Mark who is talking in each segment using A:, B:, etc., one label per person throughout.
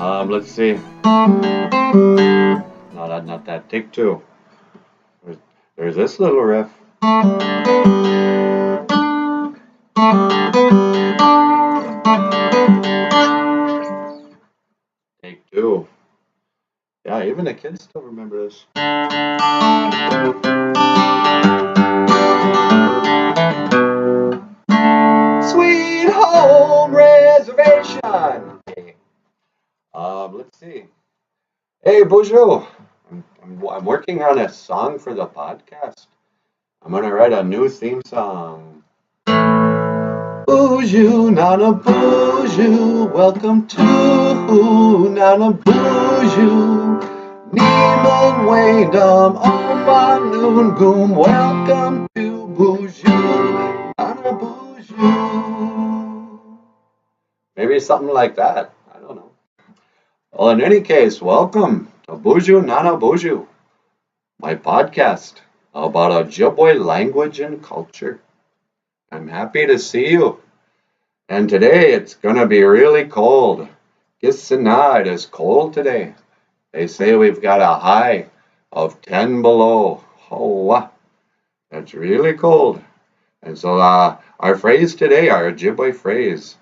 A: Let's see. No, not that. Take two. There's, there's this little riff. Take two. Yeah, even the kids still remember this. Sweet Home Reservation. Let's see. Hey, BOOZHOO. I'm working on a song for the podcast. I'm gonna write a new theme song. BOOZHOO, Nana BOOZHOO, welcome to Nana BOOZHOO. Niemand Wadum, Omba Noon Goom, welcome to BOOZHOO, Nana BOOZHOO. Maybe something like that. I don't know. Well, in any case, welcome to BOOZHOO, Nana BOOZHOO, my podcast about Ojibwe language and culture. I'm happy to see you. And today it's gonna be really cold. It is cold today. They say we've got a high of 10 below. Oh, that's really cold. And so our phrase today, our Ojibwe phrase,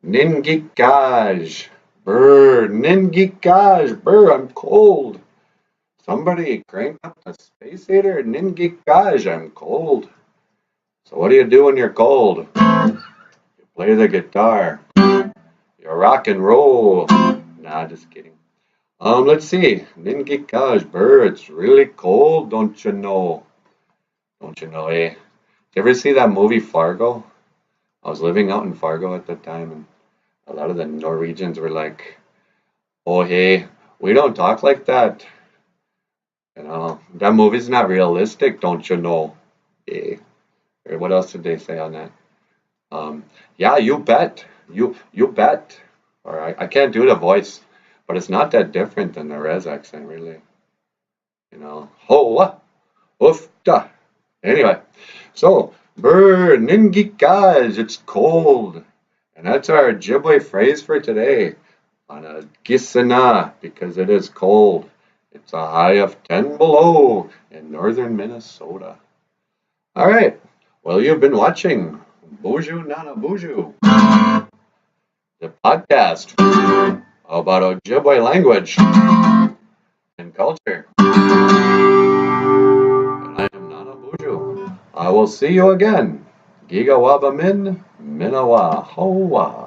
A: ningiikag, ningiikag, I'm cold. Somebody crank up the space heater, ningiikag, I'm cold. So what do you do when you're cold? You play the guitar. You rock and roll. Nah, just kidding. Let's see. Ningiikag, it's really cold, don't you know? Don't you know, eh? Did you ever see that movie Fargo? I was living out in Fargo at the time, and a lot of the Norwegians were like, "Oh, hey, we don't talk like that. You know, that movie's not realistic, don't you know?" Eh? Or what else did they say on that? Yeah, you bet. You bet. Or I can't do the voice, but it's not that different than the res accent, really. You know, hoa, oofta. Anyway, so ningiikaj, it's cold, and that's our Ojibwe phrase for today. On a gisana, because it is cold. It's a high of 10 below in northern Minnesota. All right. Well, you've been watching BOOZHOO Nana BOOZHOO, the podcast about Ojibwe language and culture. And I am Nana BOOZHOO. I will see you again. Giga Waba Min, Minawa Hoa.